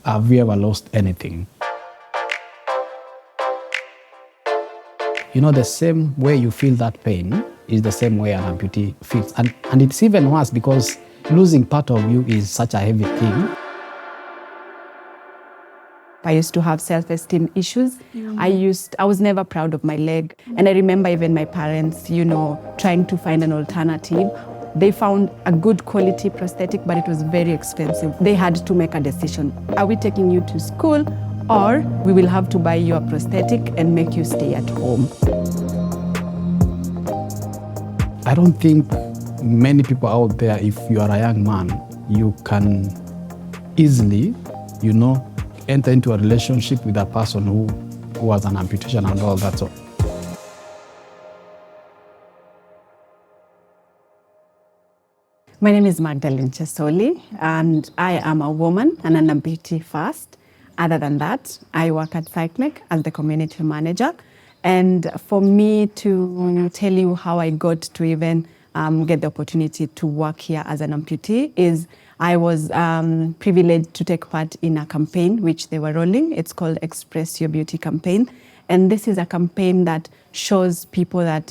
Have you ever lost anything? You know, the same way you feel that pain is the same way an amputee feels. And it's even worse because losing part of you is such a heavy thing. I used to have self-esteem issues. I was never proud of my leg. And I remember even my parents, trying to find an alternative. They found a good quality prosthetic, but it was very expensive. They had to make a decision. Are we taking you to school, or we will have to buy you a prosthetic and make you stay at home? I don't think many people out there, if you are a young man, you can easily, enter into a relationship with a person who has an amputation and all that. So my name is Magdalene Chesoli, and I am a woman and an amputee first. Other than that, I work at Circleg as the community manager. And for me to tell you how I got to even get the opportunity to work here as an amputee is I was privileged to take part in a campaign which they were rolling. It's called Express Your Beauty campaign. And this is a campaign that shows people that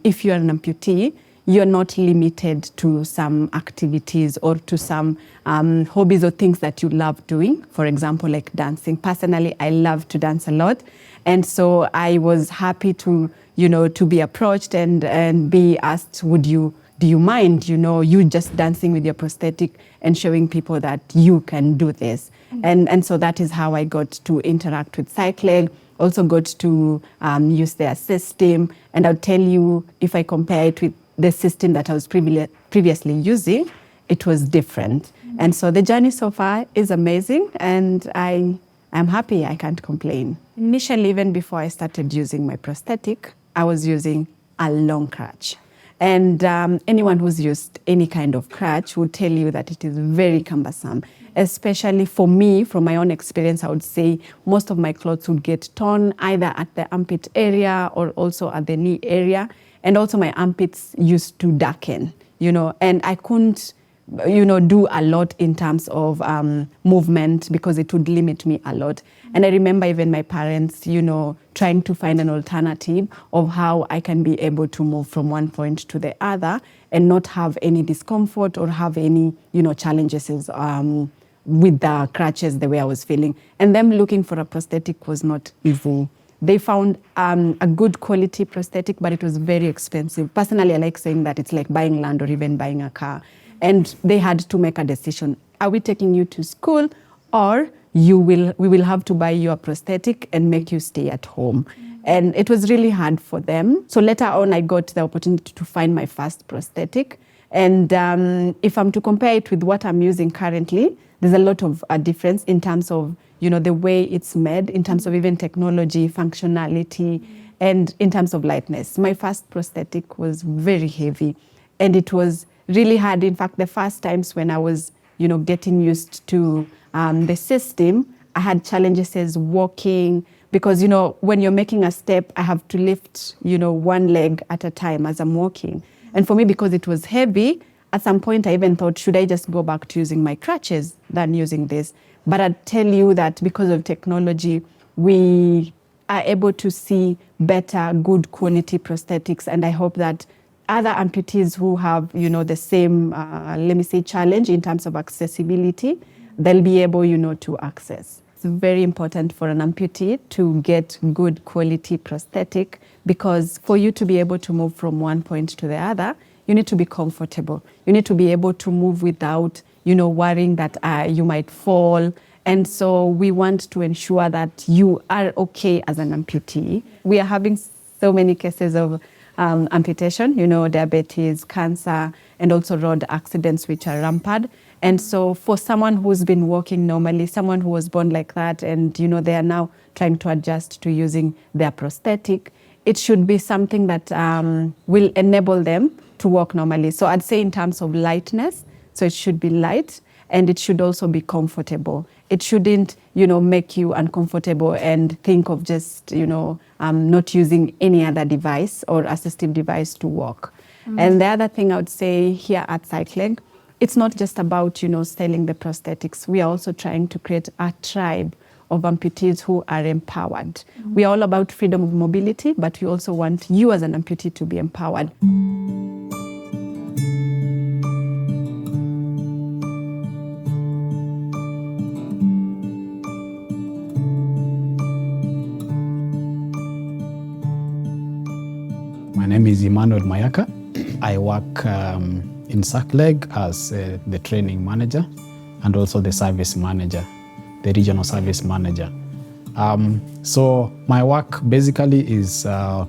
if you're an amputee, you're not limited to some activities or to some hobbies or things that you love doing. For example, like dancing. Personally, I love to dance a lot. And so I was happy to be approached and be asked, do you mind, you just dancing with your prosthetic and showing people that you can do this. And so that is how I got to interact with Circleg, also got to use their system. And I'll tell you, if I compare it with the system that I was previously using, it was different. And so the journey so far is amazing, and I'm happy. I can't complain. Initially, even before I started using my prosthetic, I was using a long crutch. And anyone who's used any kind of crutch will tell you that it is very cumbersome. Especially for me, from my own experience, I would say most of my clothes would get torn either at the armpit area or also at the knee area. And also my armpits used to darken, and I couldn't, do a lot in terms of movement because it would limit me a lot. And I remember even my parents, trying to find an alternative of how I can be able to move from one point to the other and not have any discomfort or have any, challenges with the crutches the way I was feeling. And them looking for a prosthetic was not easy. They found a good quality prosthetic, but it was very expensive. Personally, I like saying that it's like buying land or even buying a car. And they had to make a decision. Are we taking you to school, or we will have to buy you a prosthetic and make you stay at home? And it was really hard for them. So later on, I got the opportunity to find my first prosthetic. And if I'm to compare it with what I'm using currently, there's a lot of difference in terms of the way it's made, in terms of even technology, functionality, and in terms of lightness. My first prosthetic was very heavy, and it was really hard. In fact, the first times when I was, getting used to the system, I had challenges as walking because, when you're making a step, I have to lift, one leg at a time as I'm walking. And for me, because it was heavy, at some point I even thought, should I just go back to using my crutches than using this? But I tell you that because of technology, we are able to see better, good quality prosthetics. And I hope that other amputees who have, the same, challenge in terms of accessibility, they'll be able, to access. It's very important for an amputee to get good quality prosthetic because for you to be able to move from one point to the other, you need to be comfortable. You need to be able to move without worrying that you might fall. And so we want to ensure that you are okay as an amputee. We are having so many cases of amputation, diabetes, cancer, and also road accidents, which are rampant. And so for someone who's been walking normally, someone who was born like that, and they are now trying to adjust to using their prosthetic, it should be something that will enable them to walk normally. So I'd say in terms of lightness, so it should be light, and it should also be comfortable. It shouldn't, make you uncomfortable and think of just, not using any other device or assistive device to walk. And the other thing I would say here at Circleg, it's not just about, selling the prosthetics. We are also trying to create a tribe of amputees who are empowered. Mm-hmm. We are all about freedom of mobility, but we also want you as an amputee to be empowered. My name is Emmanuel Mayaka. I work in Circleg as the training manager and also the service manager, the regional service manager. So my work basically is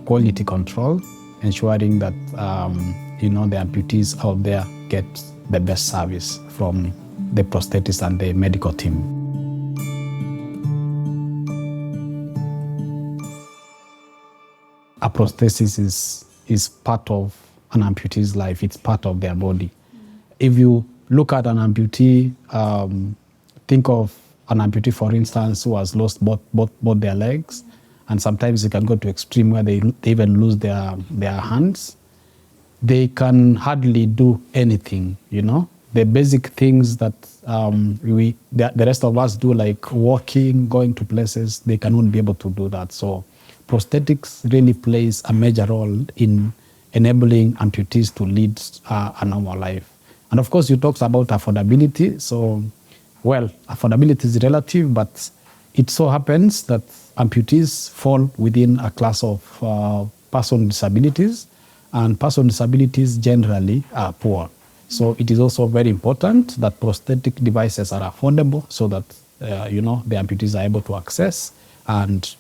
quality control, ensuring that the amputees out there get the best service from the prosthetists and the medical team. A prosthesis is part of an amputee's life. It's part of their body. If you look at an amputee, think of an amputee, for instance, who has lost both their legs, and sometimes it can go to extreme where they even lose their hands. They can hardly do anything, The basic things that the rest of us do, like walking, going to places, they cannot be able to do that. So prosthetics really plays a major role in enabling amputees to lead a normal life. And of course, you talked about affordability. So, affordability is relative, but it so happens that amputees fall within a class of person with disabilities, and person with disabilities generally are poor. So it is also very important that prosthetic devices are affordable so that, the amputees are able to access, and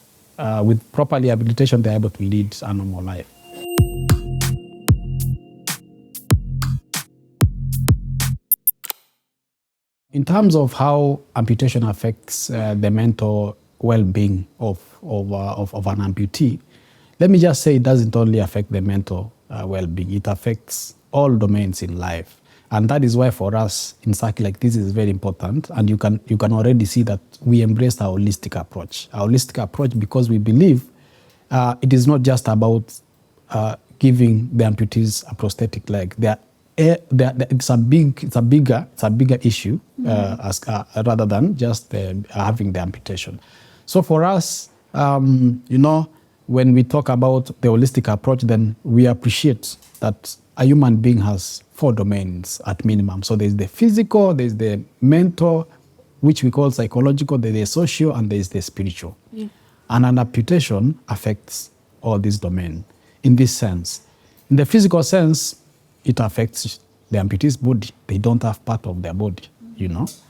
with proper rehabilitation, they're able to lead a normal life. In terms of how amputation affects the mental well-being of an amputee, let me just say it doesn't only affect the mental well-being, it affects all domains in life. And that is why for us in Circleg, this is very important. And you can already see that we embrace a holistic approach. A holistic approach because we believe it is not just about giving the amputees a prosthetic leg. It's a bigger issue rather than just having the amputation. So for us, when we talk about the holistic approach, then we appreciate that a human being has 4 domains at minimum. So there's the physical, there's the mental, which we call psychological, there's the social, and there's the spiritual. Yeah. And an amputation affects all these domains in this sense. In the physical sense, it affects the amputee's body. They don't have part of their body,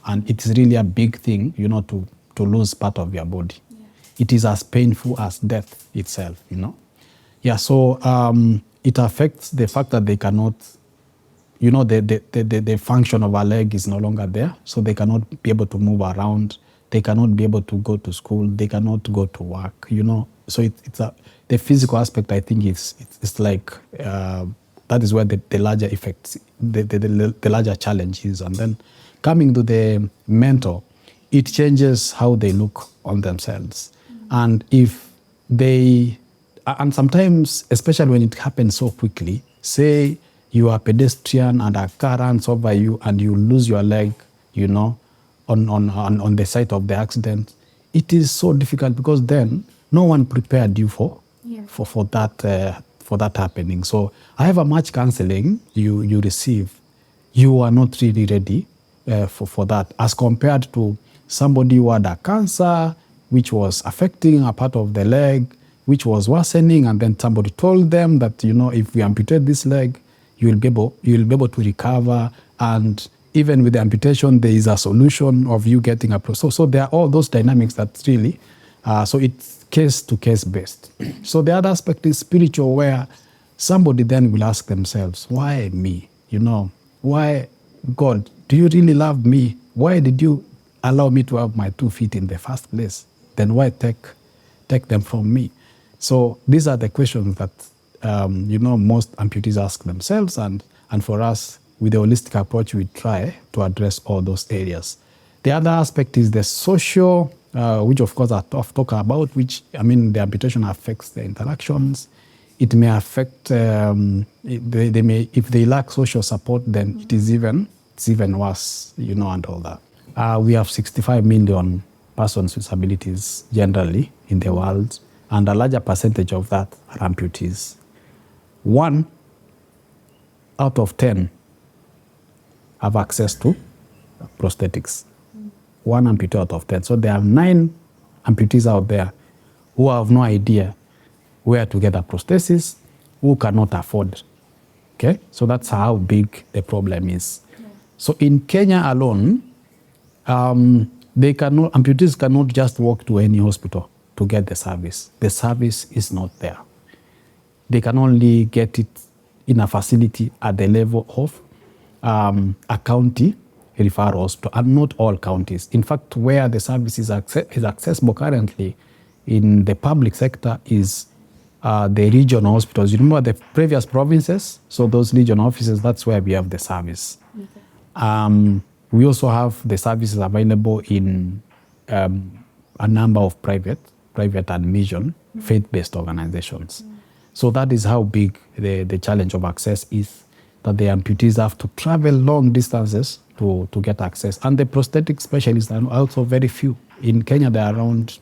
and it's really a big thing, to lose part of your body. Yeah. It is as painful as death itself, Yeah, so it affects the fact that they cannot, the function of a leg is no longer there, so they cannot be able to move around. They cannot be able to go to school. They cannot go to work, So the physical aspect, I think, it's like, that is where the larger effects, the larger challenge is. And then coming to the mental, it changes how they look on themselves. And and sometimes, especially when it happens so quickly, say you are a pedestrian and a car runs over you and you lose your leg, on the site of the accident, it is so difficult because then no one prepared you for that happening. So however much counseling you receive, you are not really ready for that, as compared to somebody who had a cancer which was affecting a part of the leg, which was worsening, and then somebody told them that, if we amputate this leg, you'll be able to recover, and even with the amputation, there is a solution of you getting a prosthetic. So there are all those dynamics that really, so it's case-to-case based. So the other aspect is spiritual, where somebody then will ask themselves, why me? Why, God, do you really love me? Why did you allow me to have my 2 feet in the first place? Then why take them from me? So these are the questions that, most amputees ask themselves. And for us, with the holistic approach, we try to address all those areas. The other aspect is the social, which of course I've talked about, the amputation affects the interactions. It may affect, if they lack social support, then it is even it's even worse, and all that. We have 65 million persons with disabilities generally in the world, and a larger percentage of that are amputees. 1 out of 10 have access to prosthetics. 1 amputee out of 10. So there are 9 amputees out there who have no idea where to get a prosthesis, who cannot afford. Okay? So that's how big the problem is. Yeah. So in Kenya alone, amputees cannot just walk to any hospital to get the service. The service is not there. They can only get it in a facility at the level of a county referral hospital, and not all counties. In fact, where the service is accessible currently in the public sector is the regional hospitals. You remember the previous provinces? So those regional offices, that's where we have the service. Okay. We also have the services available in a number of private and mission, faith-based organizations. So that is how big the challenge of access is, that the amputees have to travel long distances to get access. And the prosthetic specialists are also very few. In Kenya, there are around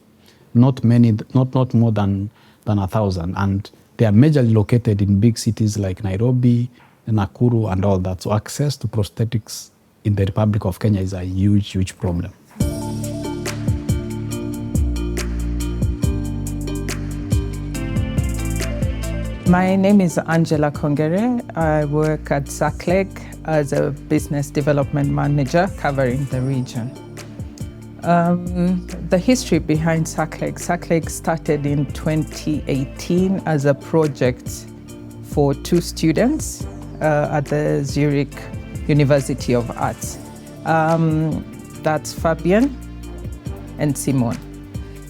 not more than 1,000. And they are majorly located in big cities like Nairobi, Nakuru, and all that. So access to prosthetics in the Republic of Kenya is a huge, huge problem. My name is Angela Kongere. I work at Circleg as a business development manager covering the region. The history behind Circleg started in 2018 as a project for 2 students at the Zurich University of Arts. That's Fabian and Simon.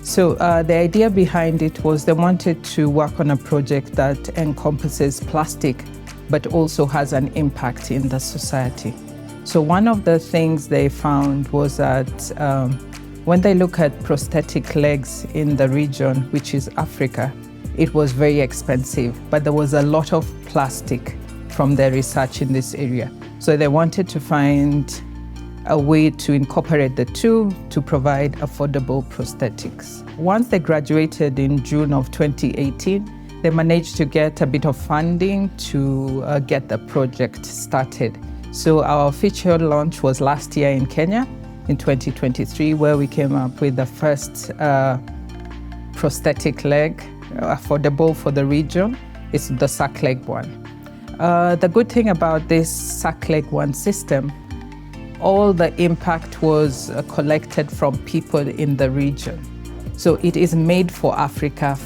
So the idea behind it was they wanted to work on a project that encompasses plastic, but also has an impact in the society. So one of the things they found was that when they look at prosthetic legs in the region, which is Africa, it was very expensive, but there was a lot of plastic from their research in this area. So they wanted to find a way to incorporate the two to provide affordable prosthetics. Once they graduated in June of 2018, they managed to get a bit of funding to get the project started. So our official launch was last year in Kenya in 2023, where we came up with the first prosthetic leg affordable for the region. It's the Circleg one. The good thing about this Circleg one system, all the impact was collected from people in the region. So it is made for Africa,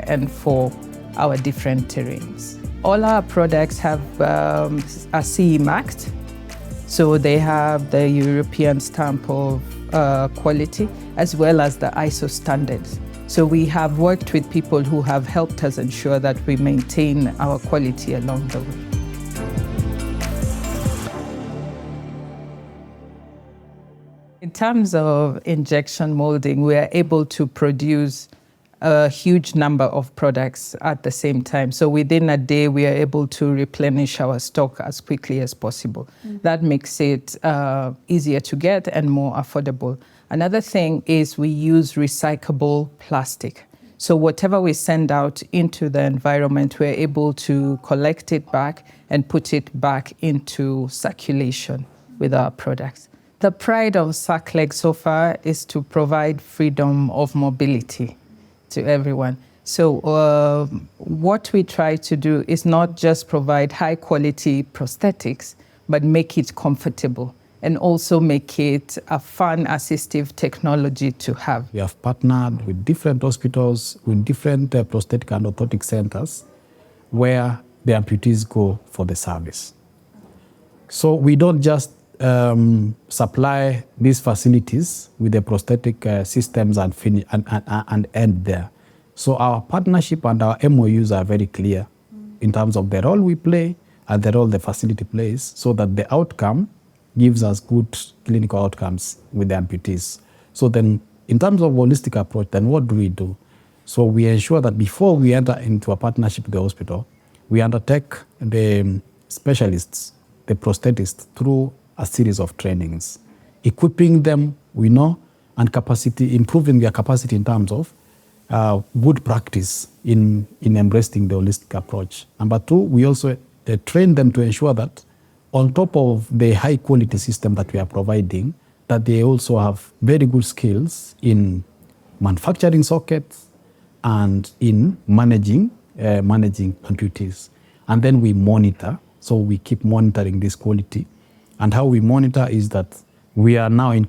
and for our different terrains. All our products have are CE marked. So they have the European stamp of quality, as well as the ISO standards. So we have worked with people who have helped us ensure that we maintain our quality along the way. In terms of injection molding, we are able to produce a huge number of products at the same time. So within a day, we are able to replenish our stock as quickly as possible. That makes it easier to get and more affordable. Another thing is we use recyclable plastic. So whatever we send out into the environment, we're able to collect it back and put it back into circulation with our products. The pride of Circleg so far is to provide freedom of mobility to everyone. So what we try to do is not just provide high quality prosthetics, but make it comfortable and also make it a fun assistive technology to have. We have partnered with different hospitals, with different prosthetic and orthotic centers where the amputees go for the service. So we don't just supply these facilities with the prosthetic systems and end there. So our partnership and our MOUs are very clear in terms of the role we play and the role the facility plays, so that the outcome gives us good clinical outcomes with the amputees. So then, in terms of holistic approach, then what do we do? So we ensure that before we enter into a partnership with the hospital, we undertake the specialists the prosthetists through a series of trainings, equipping them, and capacity, improving their capacity in terms of good practice in embracing the holistic approach. Number two, we also train them to ensure that on top of the high quality system that we are providing, that they also have very good skills in manufacturing sockets and in managing amputees. And then we monitor, so we keep monitoring this quality. And how we monitor is that we are now in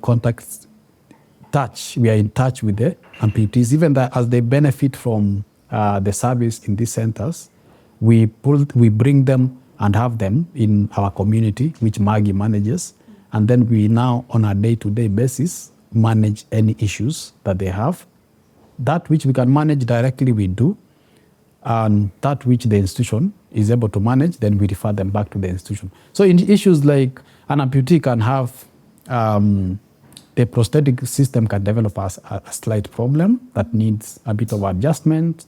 we are in touch with the amputees, even that as they benefit from the service in these centers, we bring them and have them in our community, which Maggie manages. And then we now, on a day-to-day basis, manage any issues that they have. That which we can manage directly, we do. And that which the institution is able to manage, then we refer them back to the institution. So in issues like an amputee can have, the prosthetic system can develop a slight problem that needs a bit of adjustment,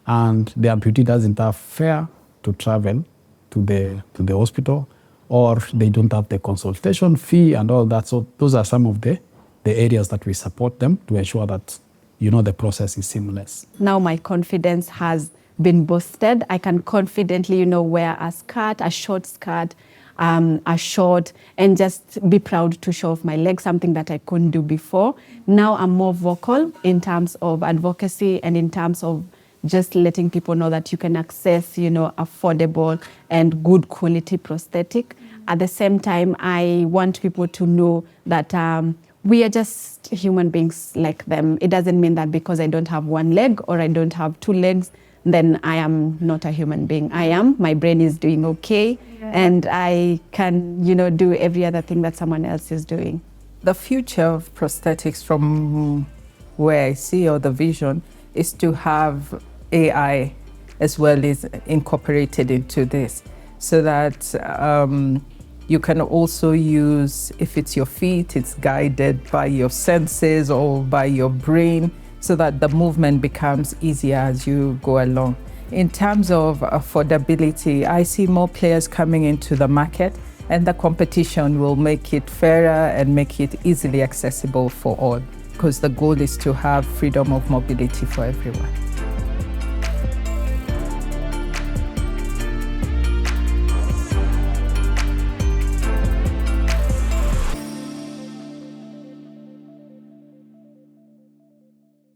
and the amputee doesn't have fare to travel to the hospital, or they don't have the consultation fee and all that. So those are some of the areas that we support them to ensure that, the process is seamless. Now my confidence has been boosted. I can confidently, wear a skirt, a short skirt, a short, and just be proud to show off my legs, something that I couldn't do before. Now I'm more vocal in terms of advocacy and in terms of just letting people know that you can access, affordable and good quality prosthetic. At the same time, I want people to know that we are just human beings like them. It doesn't mean that because I don't have one leg or I don't have two legs, then I am not a human being. My brain is doing okay, and I can, do every other thing that someone else is doing. The future of prosthetics, from where I see, or the vision, is to have AI as well as incorporated into this, so that you can also use, if it's your feet, it's guided by your senses or by your brain, so that the movement becomes easier as you go along. In terms of affordability, I see more players coming into the market, and the competition will make it fairer and make it easily accessible for all, because the goal is to have freedom of mobility for everyone.